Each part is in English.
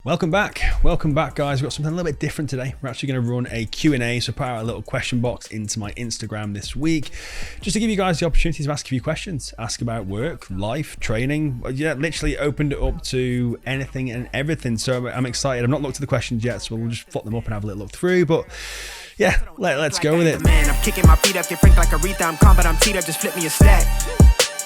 Welcome back guys. We've got something a little bit different today. We're actually going to run a Q&A, so put out a little question box into my Instagram this week just to give you guys the opportunity to ask a few questions, ask about work, life, training. Yeah, literally opened it up to anything and everything, so I'm excited. I've not looked at the questions yet, so we'll just flop them up and have a little look through, but yeah, let's go with it. Man, I'm kicking my feet up, get frank like Aretha. I'm calm, but I'm teed up, just flip me a stack.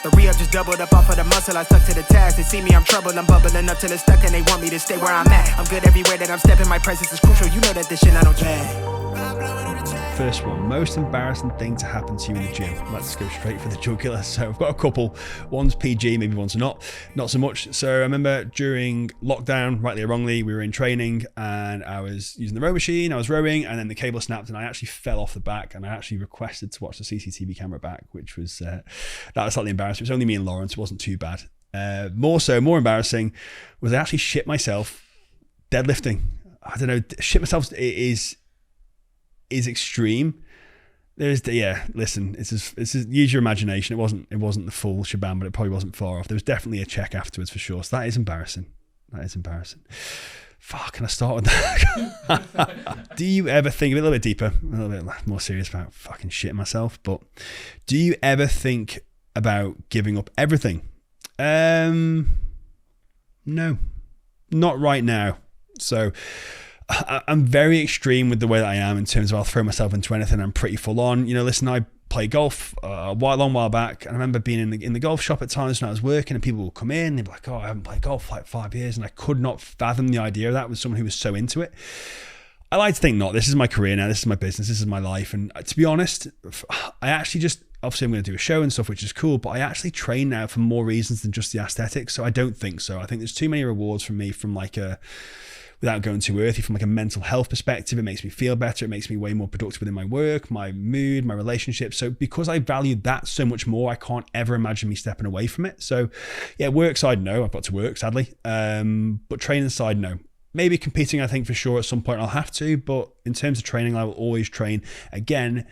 The re-up just doubled up off of the muscle, I stuck to the task. They see me, I'm troubled, I'm bubbling up till it's stuck, and they want me to stay where I'm at. I'm good everywhere that I'm stepping, my presence is crucial. You know that this shit I don't care. First one, most embarrassing thing to happen to you in the gym. Let's go straight for the jugular. So I've got a couple. One's PG, maybe one's not so much. So I remember during lockdown, rightly or wrongly, we were in training and I was using the row machine, I was rowing, and then the cable snapped and I actually fell off the back, and I actually requested to watch the CCTV camera back, which was, that was slightly embarrassing. It was only me and Lawrence, it wasn't too bad. More embarrassing was I actually shit myself deadlifting. I don't know, shit myself is extreme. Listen, it's just use your imagination. It wasn't the full shebang, but it probably wasn't far off. There was definitely a check afterwards for sure. So that is embarrassing. Fuck, can I start with that? Do you ever think, a little bit deeper, a little bit more serious about fucking shitting myself, but do you ever think about giving up everything? No, not right now. So I'm very extreme with the way that I am in terms of I'll throw myself into anything. I'm pretty full on. You know, listen, I play golf a long while back, and I remember being in the golf shop at times when I was working, and people would come in, they'd be like, "Oh, I haven't played golf for like 5 years," and I could not fathom the idea of that with someone who was so into it. I like to think not. This is my career now. This is my business. This is my life. And to be honest, I actually just, obviously I'm going to do a show and stuff, which is cool, but I actually train now for more reasons than just the aesthetics. So I don't think so. I think there's too many rewards for me from like without going too earthy, from like a mental health perspective. It makes me feel better. It makes me way more productive within my work, my mood, my relationships. So because I value that so much more, I can't ever imagine me stepping away from it. So yeah, work side, no, I've got to work, sadly. But training side, no. Maybe competing, I think for sure at some point I'll have to, but in terms of training, I will always train. Again,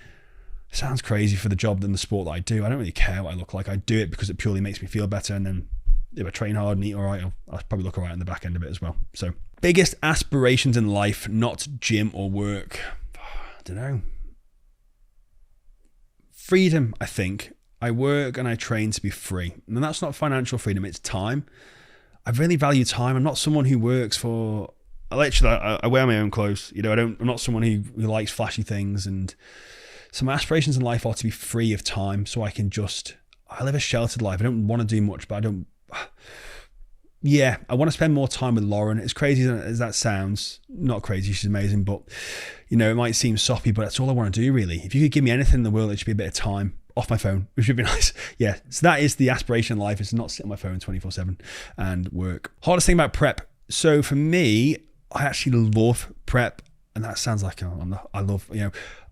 sounds crazy for the job and the sport that I do. I don't really care what I look like. I do it because it purely makes me feel better. And then if I train hard and eat all right, I'll probably look all right on the back end of it as well. So biggest aspirations in life, not gym or work. I don't know. Freedom, I think. I work and I train to be free. And that's not financial freedom, it's time. I really value time. I'm not someone who works for, I wear my own clothes. You know, I'm not someone who likes flashy things. And so my aspirations in life are to be free of time, so I live a sheltered life. I don't want to do much, but I want to spend more time with Lauren. As crazy as that sounds, not crazy, she's amazing, but you know, it might seem soppy, but that's all I want to do really. If you could give me anything in the world, it should be a bit of time off my phone, which would be nice. Yeah, so that is the aspiration in life, is to not sit on my phone 24/7 and work. Hardest thing about prep. So for me, I actually love prep, and that sounds like I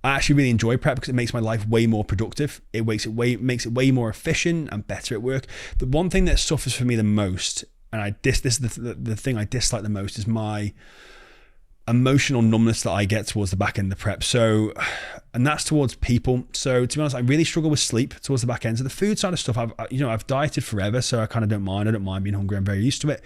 actually really enjoy prep because it makes my life way more productive. It makes it way more efficient and better at work. The one thing that suffers for me the most, and this is the thing I dislike the most, is my emotional numbness that I get towards the back end of the prep. So, and that's towards people. So to be honest, I really struggle with sleep towards the back end. So the food side of stuff, I've dieted forever, so I kind of don't mind. I don't mind being hungry. I'm very used to it.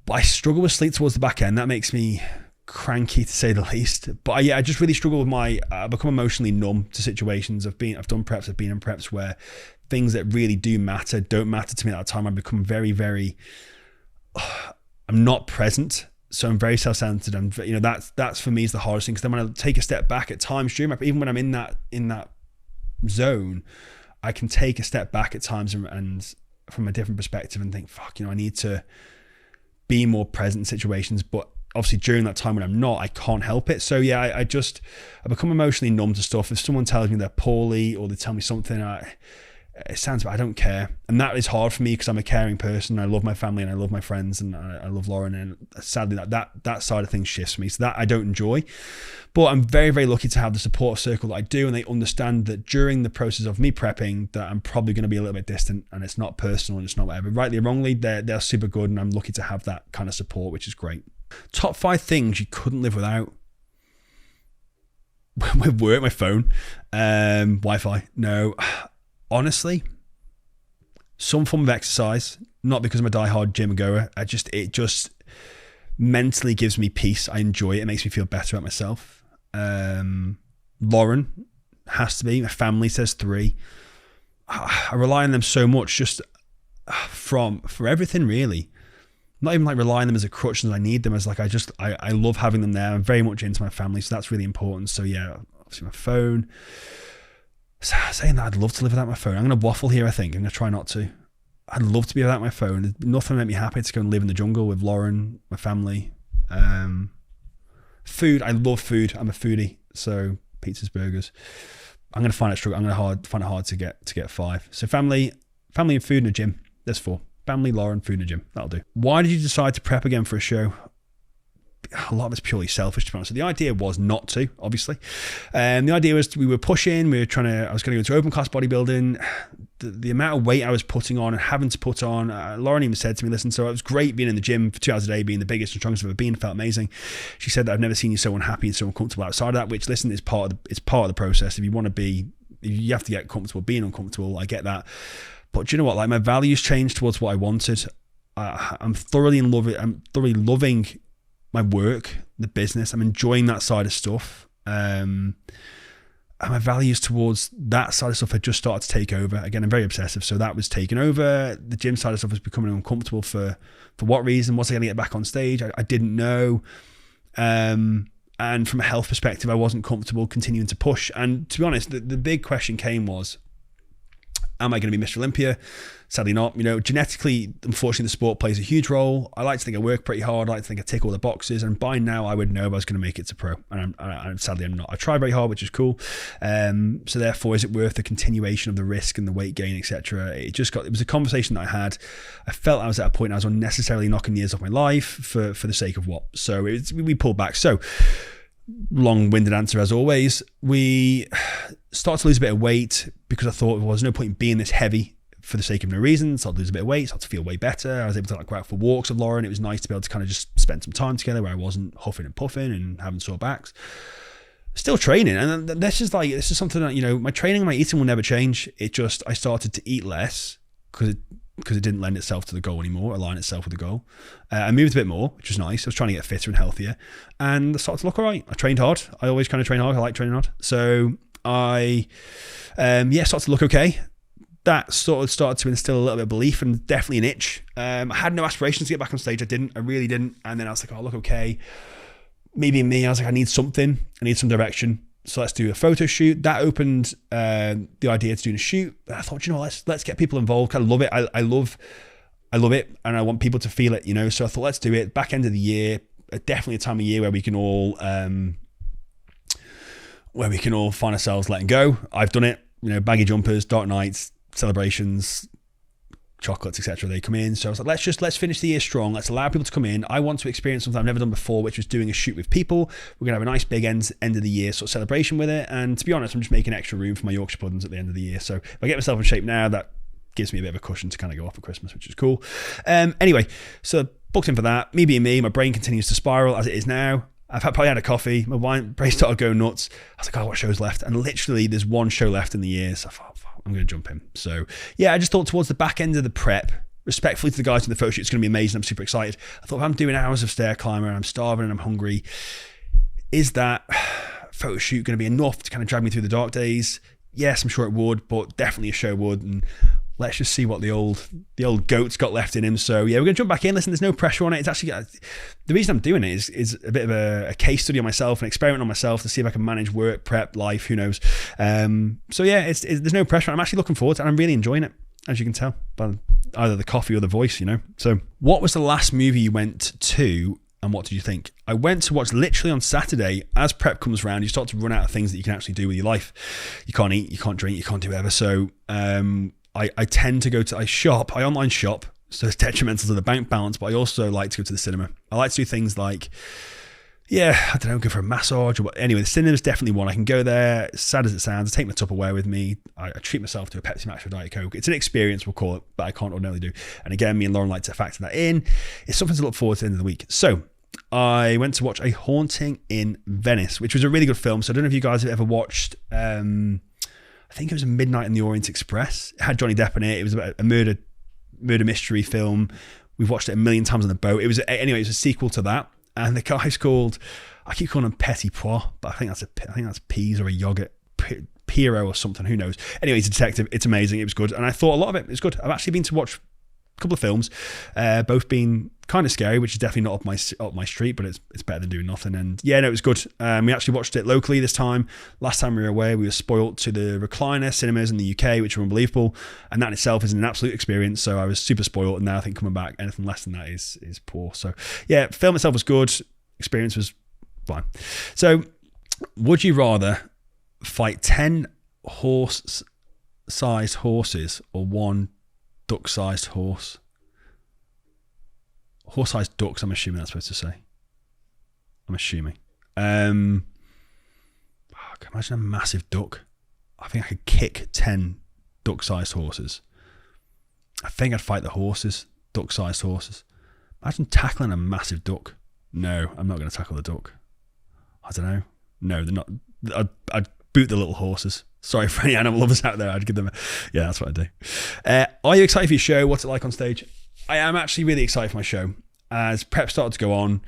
But I struggle with sleep towards the back end. That makes me cranky to say the least. But I just really struggle with I become emotionally numb to situations. I've done preps, I've been in preps where things that really don't matter to me at that time. I become very, very, I'm not present. So I'm very self-centered, and that's for me is the hardest thing. Because then when I take a step back at times during even when I'm in that zone, I can take a step back at times and from a different perspective and think, fuck, I need to be more present in situations. But obviously during that time when I'm not, I can't help it. So yeah, I become emotionally numb to stuff. If someone tells me they're poorly or they tell me something, it sounds bad, I don't care. And that is hard for me because I'm a caring person. I love my family and I love my friends and I love Lauren, and sadly that side of things shifts me. So that I don't enjoy. But I'm very, very lucky to have the support circle that I do, and they understand that during the process of me prepping that I'm probably going to be a little bit distant, and it's not personal and it's not whatever. Rightly or wrongly, they're super good, and I'm lucky to have that kind of support, which is great. Top 5 things you couldn't live without. With work, my phone, Wi-Fi, no. Honestly, some form of exercise, not because I'm a diehard gym goer. mentally gives me peace. I enjoy it. It makes me feel better about myself. Lauren has to be. My family says 3. I rely on them so much just for everything, really. Not even like relying on them as a crutch as I need them, as like I love having them there. I'm very much into my family, so that's really important. So yeah, obviously my phone. Saying that, I'd love to live without my phone. I'm going to waffle here, I think. I'm going to try not to. I'd love to be without my phone. There's nothing would make me happy to go and live in the jungle with Lauren, my family. Food, I love food. I'm a foodie, so pizzas, burgers. I'm going to find it struggle. I'm going to find it hard to get 5. So family and food and a gym. There's 4. Family, Lauren, food and a gym. That'll do. Why did you decide to prep again for a show? A lot of it's purely selfish, to be honest. So the idea was not to, obviously. The idea was I was going to go into open class bodybuilding. The amount of weight I was putting on and having to put on, Lauren even said to me, listen, so it was great being in the gym for 2 hours a day, being the biggest and strongest I've ever been, felt amazing. She said that I've never seen you so unhappy and so uncomfortable outside of that, which, listen, is part of the process. If you have to get comfortable being uncomfortable, I get that. But do you know what? Like, my values changed towards what I wanted. I'm thoroughly loving my work, the business. I'm enjoying that side of stuff. And my values towards that side of stuff had just started to take over. Again, I'm very obsessive, so that was taken over. The gym side of stuff was becoming uncomfortable for what reason? Was I going to get back on stage? I didn't know. And from a health perspective, I wasn't comfortable continuing to push. And to be honest, the big question was, am I going to be Mr. Olympia? Sadly not. Genetically, unfortunately, the sport plays a huge role. I like to think I work pretty hard. I like to think I tick all the boxes. And by now, I would know if I was going to make it to pro. And sadly, I'm not. I try very hard, which is cool. So therefore, is it worth the continuation of the risk and the weight gain, etc.? It was a conversation that I had. I felt I was at a point I was unnecessarily knocking years off my life for the sake of what? So we pulled back. So long-winded answer as always. We started to lose a bit of weight because I thought there was no point in being this heavy for the sake of no reason. Started to lose a bit of weight, started to feel way better. I was able to go out for walks with Lauren. It was nice to be able to kind of just spend some time together where I wasn't huffing and puffing and having sore backs. Still training, and this is something that, my training and my eating will never change. I started to eat less because it didn't lend itself to the goal anymore, align itself with the goal. I moved a bit more, which was nice. I was trying to get fitter and healthier, and I started to look all right. I trained hard. I always kind of train hard. I like training hard. So I started to look okay. That sort of started to instill a little bit of belief and definitely an itch. I had no aspirations to get back on stage. I really didn't. And then I was like, oh, look okay. Maybe me, I was like, I need something. I need some direction. So let's do a photo shoot. That opened the idea to do a shoot. I thought, let's get people involved. I love it. I love it, and I want people to feel it. So I thought, let's do it. Back end of the year, definitely a time of year where we can all find ourselves letting go. I've done it. Baggy jumpers, dark nights, celebrations, chocolates, etc. They come in. So I was like, let's finish the year strong. Let's allow people to come in. I want to experience something I've never done before, which was doing a shoot with people. We're gonna have a nice big end of the year sort of celebration with it. And to be honest, I'm just making extra room for my Yorkshire puddings at the end of the year. So if I get myself in shape now, that gives me a bit of a cushion to kind of go off for Christmas, which is cool. Anyway, so booked in for that. Me being me, my brain continues to spiral as it is now. I've probably had a coffee. My brain started going nuts. I was like, oh, what show's left? And literally there's one show left in the year. So I thought, I'm going to jump in. So yeah, I just thought towards the back end of the prep, respectfully to the guys in the photo shoot, it's going to be amazing. I'm super excited. I thought, if I'm doing hours of stair climber and I'm starving and I'm hungry, is that photo shoot going to be enough to kind of drag me through the dark days? Yes, I'm sure it would, but definitely a show would. And let's just see what the old goat's got left in him. So yeah, we're going to jump back in. Listen, there's no pressure on it. It's actually, the reason I'm doing it is a bit of a case study on myself, an experiment on myself to see if I can manage work, prep, life, who knows. So yeah, there's no pressure. I'm actually looking forward to it. I'm really enjoying it, as you can tell by either the coffee or the voice, So what was the last movie you went to and what did you think? I went to watch literally on Saturday. As prep comes around, you start to run out of things that you can actually do with your life. You can't eat, you can't drink, you can't do whatever. So I tend to I online shop, so it's detrimental to the bank balance, but I also like to go to the cinema. I like to do things like, go for a massage or what. Anyway, the cinema is definitely one. I can go there, as sad as it sounds. I take my Tupperware with me. I treat myself to a Pepsi Max or Diet Coke. It's an experience, we'll call it, but I can't ordinarily do. And again, me and Lauren like to factor that in. It's something to look forward to at the end of the week. So I went to watch A Haunting in Venice, which was a really good film. So I don't know if you guys have ever watched, I think it was A Midnight in the Orient Express. It had Johnny Depp in it. It was about a murder mystery film. We've watched it a million times on the boat. It was a sequel to that. and the guy's called, I keep calling him Petit Pois, but I think that's peas or a yogurt, Piero or something, who knows. Anyway, he's a detective. It's amazing. It was good, and I thought a lot of it is good. I've actually been to watch a couple of films, both being kind of scary, which is definitely not up my street, but it's better than doing nothing. And yeah, no, it was good. We actually watched it locally this time. Last time we were away, we were spoilt to the recliner cinemas in the UK, which were unbelievable, and that in itself is an absolute experience. So I was super spoiled, and now I think coming back, anything less than that is poor. So yeah, film itself was good. Experience was fine. So would you rather fight 10 horse-sized horses or one duck-sized horse? Horse-sized ducks, I'm assuming that's supposed to say. I'm assuming. Imagine a massive duck. I think I could kick 10 duck-sized horses. I think I'd fight the horses, duck-sized horses. Imagine tackling a massive duck. No, I'm not going to tackle the duck. I don't know. No, they're not. I'd boot the little horses. Sorry for any animal lovers out there. I'd give them yeah, that's what I do. Are you excited for your show? What's it like on stage? I am actually really excited for my show. As prep started to go on,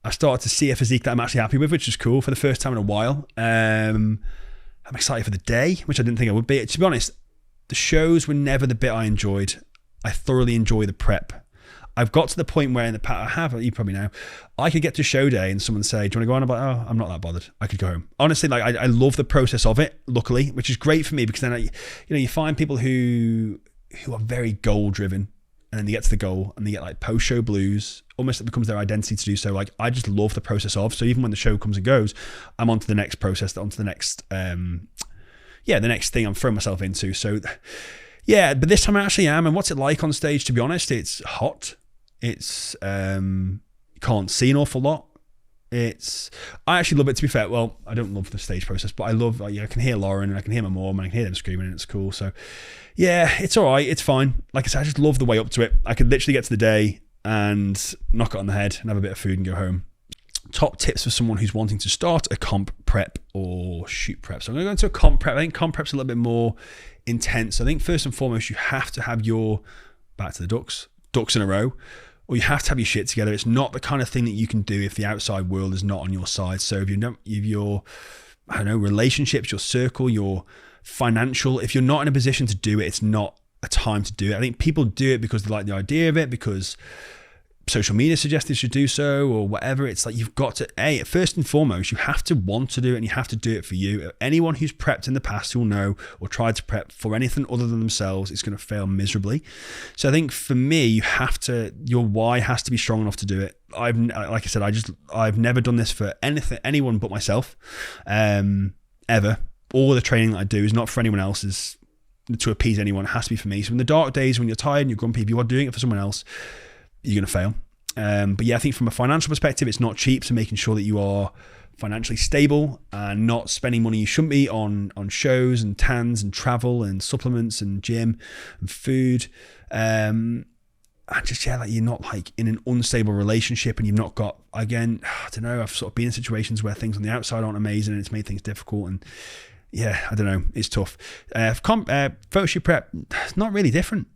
I started to see a physique that I'm actually happy with, which is cool for the first time in a while. I'm excited for the day, which I didn't think I would be. To be honest, the shows were never the bit I enjoyed. I thoroughly enjoy the prep. I've got to the point where in the past, you probably know, I could get to show day and someone say, do you want to go on? I'm like, oh, I'm not that bothered. I could go home. Honestly, like I love the process of it, luckily, which is great for me because then you find people who are very goal driven, and then they get to the goal and they get like post-show blues. Almost it becomes their identity to do so. Like I just love the process of. So even when the show comes and goes, I'm on to the next process, on to the next, the next thing I'm throwing myself into. So yeah, but this time I actually am. And what's it like on stage? To be honest, it's hot. It's you can't see an awful lot. I actually love it, to be fair. Well, I don't love the stage process, but I love, I can hear Lauren and I can hear my mom and I can hear them screaming and it's cool. So yeah, it's all right. It's fine. Like I said, I just love the way up to it. I could literally get to the day and knock it on the head and have a bit of food and go home. Top tips for someone who's wanting to start a comp prep or shoot prep. So I'm going to go into a comp prep. I think comp prep's a little bit more intense. I think first and foremost, you have to have your, back to the ducks in a row, or you have to have your shit together. It's not the kind of thing that you can do if the outside world is not on your side. So if your I don't know, relationships, your circle, your financial, if you're not in a position to do it, it's not a time to do it. I think people do it because they like the idea of it, because social media suggests they should do so or whatever. It's like you've got to, first and foremost, you have to want to do it and you have to do it for you. Anyone who's prepped in the past will know, or tried to prep for anything other than themselves, is going to fail miserably. So I think for me, your why has to be strong enough to do it. Like I said, I've never done this for anyone but myself, ever. All the training that I do is not for anyone else, is to appease anyone. It has to be for me. So in the dark days when you're tired and you're grumpy, if you are doing it for someone else, you're going to fail. But yeah, I think from a financial perspective, it's not cheap. So making sure that you are financially stable and not spending money you shouldn't be on shows and tans and travel and supplements and gym and food. And just, like you're not like in an unstable relationship and you've not got, again, I don't know, I've sort of been in situations where things on the outside aren't amazing and it's made things difficult. And yeah, I don't know, it's tough. Photo shoot prep, it's not really different.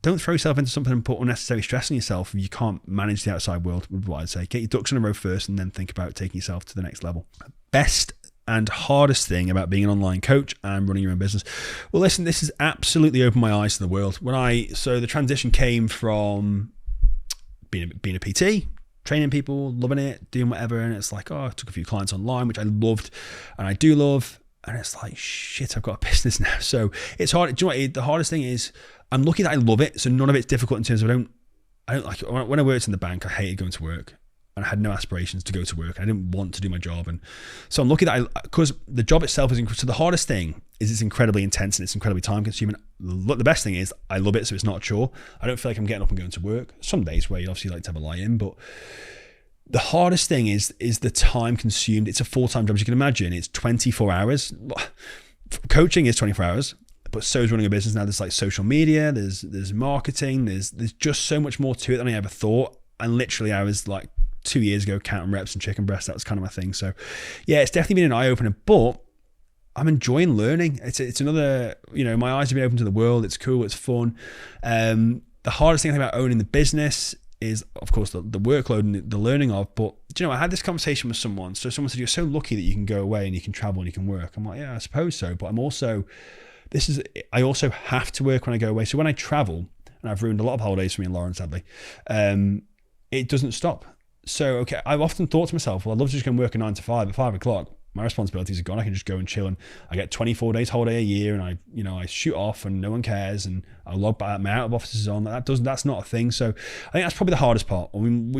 Don't throw yourself into something and put unnecessary stress on yourself if you can't manage the outside world, would what I'd say. Get your ducks in a row first and then think about taking yourself to the next level. Best and hardest thing about being an online coach and running your own business. Well, listen, this has absolutely opened my eyes to the world. So the transition came from being a PT, training people, loving it, doing whatever. And it's like, I took a few clients online, which I loved and I do love. And it's like, shit, I've got a business now. So it's hard. Do you know what? The hardest thing is, I'm lucky that I love it. So none of it's difficult in terms of I don't like it. When I worked in the bank, I hated going to work and I had no aspirations to go to work. I didn't want to do my job. And so I'm lucky that because the job itself is, so the hardest thing is it's incredibly intense and it's incredibly time consuming. The best thing is I love it. So it's not a chore. I don't feel like I'm getting up and going to work. Some days where you obviously like to have a lie in, but the hardest thing is the time consumed. It's a full-time job, as you can imagine. It's 24 hours. Coaching is 24 hours, but so is running a business now. There's like social media, there's marketing, there's just so much more to it than I ever thought. And literally I was like 2 years ago counting reps and chicken breast. That was kind of my thing. So yeah, it's definitely been an eye-opener, but I'm enjoying learning. It's another, my eyes have been open to the world. It's cool. It's fun. The hardest thing about owning the business is, of course, the workload and the learning of. But do you know, I had this conversation with someone. So someone said, you're so lucky that you can go away and you can travel and you can work. I'm like, yeah, I suppose so. But I also have to work when I go away. So when I travel, and I've ruined a lot of holidays for me and Lauren, sadly, it doesn't stop. So, okay, I've often thought to myself, well, I'd love to just go and work a 9 to 5 at 5 o'clock. My responsibilities are gone. I can just go and chill, and I get 24 days holiday a year, and I shoot off and no one cares, and I log back, my out of office is on. That's not a thing. So I think that's probably the hardest part. I mean,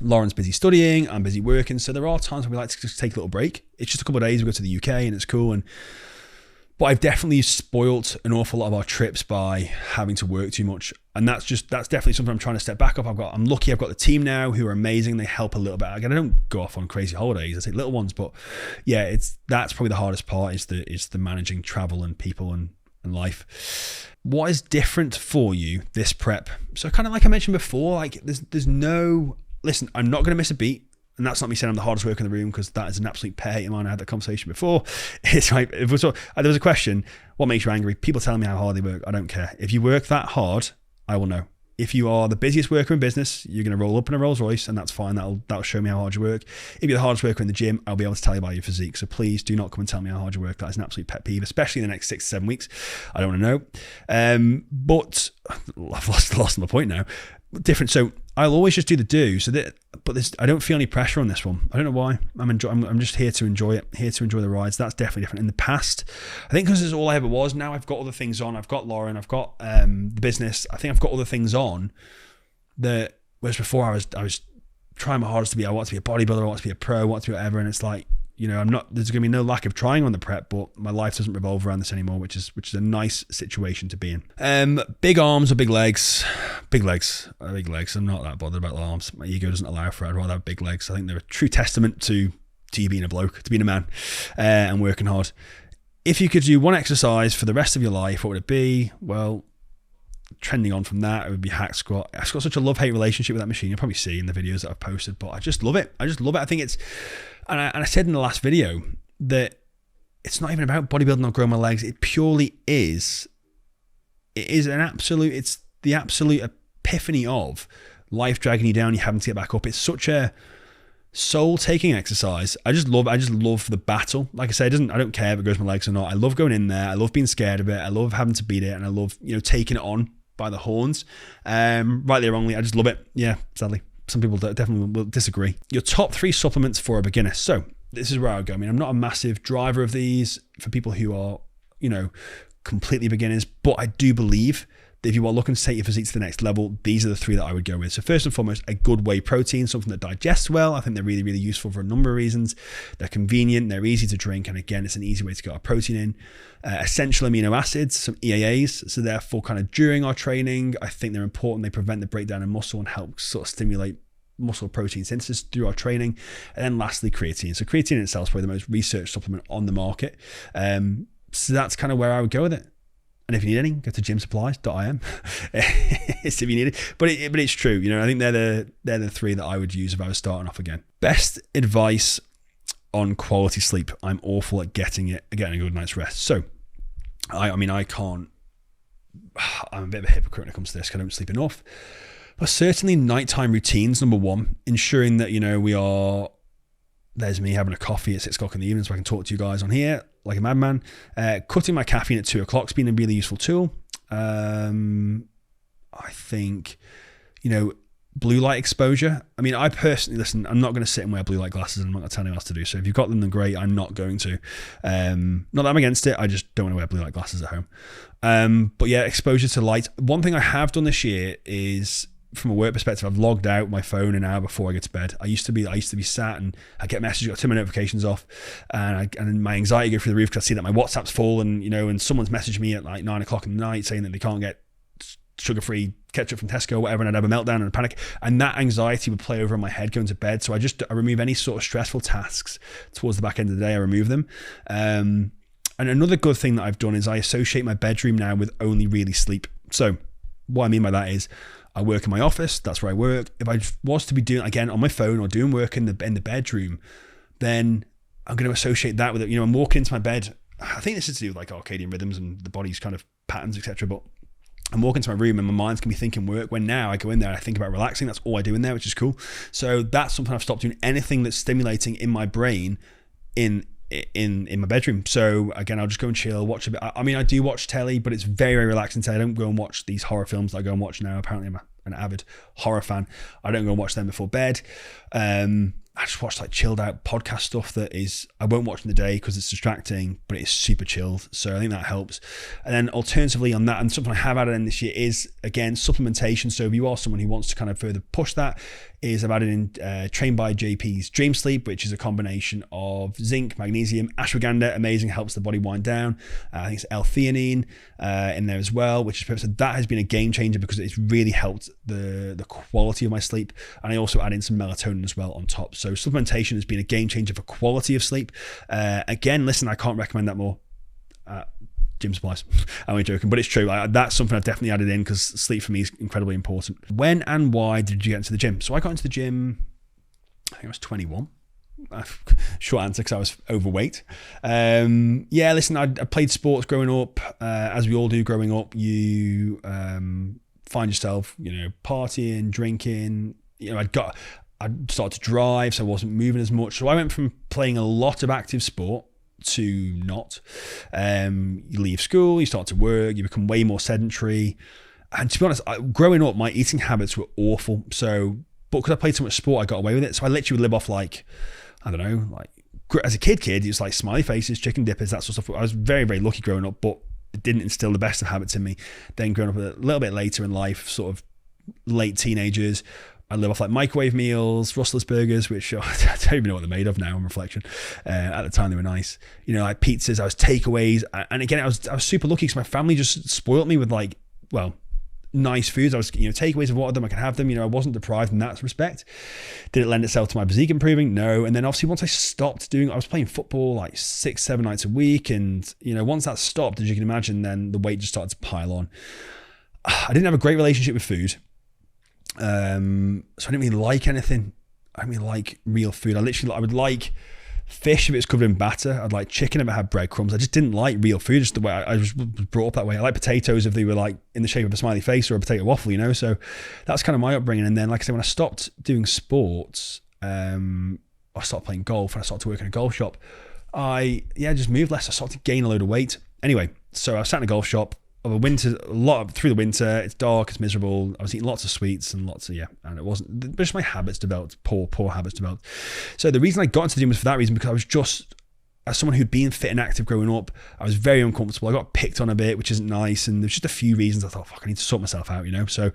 Lauren's busy studying, I'm busy working. So there are times when we like to just take a little break. It's just a couple of days, we go to the UK and it's cool. But I've definitely spoilt an awful lot of our trips by having to work too much. And that's definitely something I'm trying to step back up. I'm lucky I've got the team now who are amazing. They help a little bit. Again, I don't go off on crazy holidays. I take little ones, but yeah, that's probably the hardest part is the managing travel and people and life. What is different for you this prep? So kind of like I mentioned before, like there's no, listen, I'm not going to miss a beat. And that's not me saying I'm the hardest worker in the room, because that is an absolute pet hate of mine. I had that conversation before. It's like, there was a question, what makes you angry? People telling me how hard they work. I don't care. If you work that hard, I will know. If you are the busiest worker in business, you're going to roll up in a Rolls Royce, and that's fine. That'll show me how hard you work. If you're the hardest worker in the gym, I'll be able to tell you about your physique. So please do not come and tell me how hard you work. That is an absolute pet peeve, especially in the next 6 to 7 weeks. I don't want to know. But I've lost my point now. Different. So I'll always just do the do. I don't feel any pressure on this one. I don't know why. I'm just here to enjoy it. Here to enjoy the rides. That's definitely different. In the past, I think because this is all I ever was. Now I've got other things on. I've got Lauren. I've got the business. I think I've got other things on. Whereas before I was trying my hardest to be. I want to be a bodybuilder. I want to be a pro. I want to be whatever. And it's like, I'm not. There's going to be no lack of trying on the prep, but my life doesn't revolve around this anymore, which is a nice situation to be in. Big arms or big legs? Big legs. Big legs. I'm not that bothered about arms. My ego doesn't allow for it. I'd rather have big legs. I think they're a true testament to you being a bloke, to being a man, and working hard. If you could do one exercise for the rest of your life, what would it be? Well, trending on from that, it would be hack squat. I've got such a love-hate relationship with that machine. You'll probably see in the videos that I've posted, but I just love it. I think it's, and I said in the last video that it's not even about bodybuilding or growing my legs. It purely is. It's the absolute epiphany of life dragging you down. You having to get back up. It's such a soul-taking exercise. I just love the battle. Like I say, I don't care if it goes my legs or not. I love going in there. I love being scared of it. I love having to beat it, and I love taking it on by the horns. Rightly or wrongly, I just love it. Yeah, sadly. Some people definitely will disagree. Your top 3 supplements for a beginner. So this is where I would go. I mean, I'm not a massive driver of these for people who are, completely beginners, but I do believe that if you are looking to take your physique to the next level, these are the 3 that I would go with. So first and foremost, a good whey protein, something that digests well. I think they're really, really useful for a number of reasons. They're convenient, they're easy to drink, and again, it's an easy way to get our protein in. Essential amino acids, some EAAs, so therefore kind of during our training, I think they're important. They prevent the breakdown in muscle and help sort of stimulate muscle protein synthesis through our training. And then lastly, creatine. So creatine in itself is probably the most researched supplement on the market. So that's kind of where I would go with it. And if you need any, go to gymsupplies.im. It's if you need it. But it's true. I think they're the 3 that I would use if I was starting off again. Best advice on quality sleep. I'm awful at getting a good night's rest. So I can't. I'm a bit of a hypocrite when it comes to this because I don't sleep enough. But certainly nighttime routines, number 1, ensuring that, there's me having a coffee at 6 o'clock in the evening so I can talk to you guys on here like a madman. Cutting my caffeine at 2 o'clock has been a really useful tool. I think, blue light exposure. I mean, I personally, listen, I'm not going to sit and wear blue light glasses, and I'm not going to tell anyone else to do so. If you've got them, then great. I'm not going to. Not that I'm against it. I just don't want to wear blue light glasses at home. But yeah, exposure to light. One thing I have done this year is, from a work perspective, I've logged out my phone an hour before I get to bed. I used to be sat and I get messages, I turn my notifications off, and my anxiety go through the roof because I see that my WhatsApp's full, and someone's messaged me at like 9 o'clock in the night saying that they can't get sugar-free ketchup from Tesco or whatever, and I'd have a meltdown and a panic, and that anxiety would play over in my head going to bed. So I remove any sort of stressful tasks towards the back end of the day. I remove them. And another good thing that I've done is I associate my bedroom now with only really sleep. So what I mean by that is, I work in my office, that's where I work. If I was to be doing, again, on my phone or doing work in the bedroom, then I'm going to associate that with it. I'm walking into my bed. I think this is to do with like circadian rhythms and the body's kind of patterns, etc. But I'm walking to my room and my mind's going to be thinking work, when now I go in there and I think about relaxing. That's all I do in there, which is cool. So that's something I've stopped doing, anything that's stimulating in my brain in my bedroom. So again, I'll just go and chill, watch a bit. I mean, I do watch telly, but it's very, very relaxing telly. I don't go and watch these horror films that I go and watch now. Apparently I'm an avid horror fan. I don't go and watch them before bed. I just watch like chilled out podcast stuff that is, I won't watch in the day because it's distracting, but it's super chilled. So I think that helps. And then alternatively on that, and something I have added in this year is, again, supplementation. So if you are someone who wants to kind of further push that, is I've added in Trained by JP's Dream Sleep, which is a combination of zinc, magnesium, ashwagandha, amazing, helps the body wind down. I think it's L-theanine in there as well, which is perfect. So that has been a game changer because it's really helped the quality of my sleep. And I also add in some melatonin as well on top. So supplementation has been a game changer for quality of sleep. Again, listen, I can't recommend that more. Gym supplies. I'm only joking, but it's true. That's something I've definitely added in because sleep for me is incredibly important. When and why did you get into the gym? So I got into the gym, I think I was 21. Short answer, because I was overweight. Listen, I played sports growing up. As we all do growing up, you find yourself, partying, drinking. I'd started to drive, so I wasn't moving as much. So I went from playing a lot of active sport to not. You leave school, you start to work, you become way more sedentary. And to be honest, growing up, my eating habits were awful. So, but because I played so much sport, I got away with it. So I literally would live off as a kid, it's like smiley faces, chicken dippers, that sort of stuff. I was very, very lucky growing up, but it didn't instill the best of habits in me. Then growing up a little bit later in life, sort of late teenagers, I live off like microwave meals, Rustler's burgers, which I don't even know what they're made of now on reflection. At the time they were nice. Like pizzas, I was takeaways. And again, I was super lucky because my family just spoiled me with nice foods. I was, takeaways of what of them I could have them. I wasn't deprived in that respect. Did it lend itself to my physique improving? No. And then obviously once I stopped I was playing football like 6-7 nights a week. And, once that stopped, as you can imagine, then the weight just started to pile on. I didn't have a great relationship with food. So I didn't really like anything. I didn't really like real food. I would like fish if it's covered in batter. I'd like chicken if it had breadcrumbs. I just didn't like real food, just the way I was brought up that way. I like potatoes if they were like in the shape of a smiley face or a potato waffle, so that's kind of my upbringing. And then, like I said, when I stopped doing sports, I started playing golf and I started to work in a golf shop. I just moved less. I started to gain a load of weight. Anyway, so I sat in a golf shop through the winter. It's dark, it's miserable. I was eating lots of sweets and and it wasn't, just my habits developed, poor habits developed. So the reason I got into the gym was for that reason, because I was just, as someone who'd been fit and active growing up, I was very uncomfortable. I got picked on a bit, which isn't nice. And there's just a few reasons I thought, I need to sort myself out, So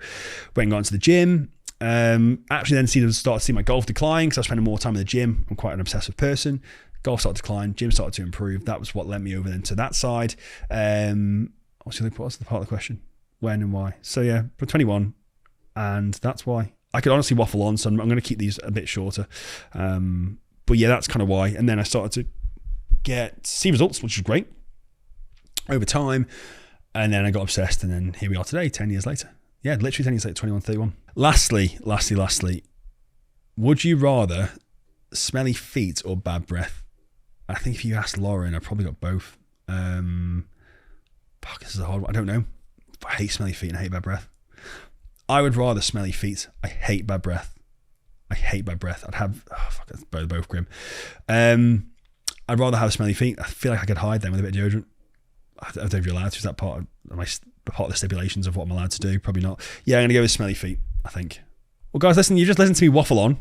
went and got into the gym. Actually then started to see my golf decline because I was spending more time in the gym. I'm quite an obsessive person. Golf started to decline, gym started to improve. That was what led me over then to that side. What's the part of the question? When and why? So we're 21, and that's why. I could honestly waffle on, so I'm going to keep these a bit shorter. But that's kind of why. And then I started to see results, which is great over time. And then I got obsessed, and then here we are today, 10 years later. Yeah, literally 10 years later, 21, 31. Lastly, would you rather smelly feet or bad breath? I think if you asked Lauren, I probably got both. This is a hard one. I don't know. I hate smelly feet and I hate bad breath. I would rather smelly feet. I hate bad breath. I'd have, that's both grim. I'd rather have smelly feet. I feel like I could hide them with a bit of deodorant. I don't know if you're allowed to. Is that part of the stipulations of what I'm allowed to do? Probably not. I'm going to go with smelly feet, I think. Well, guys, listen, you just listened to me waffle on.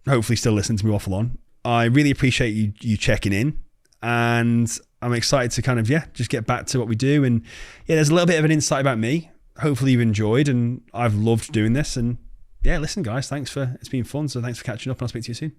Hopefully still listening to me waffle on. I really appreciate you checking in. And I'm excited to kind of, just get back to what we do. And there's a little bit of an insight about me. Hopefully you've enjoyed, and I've loved doing this. And listen, guys, it's been fun. So thanks for catching up, and I'll speak to you soon.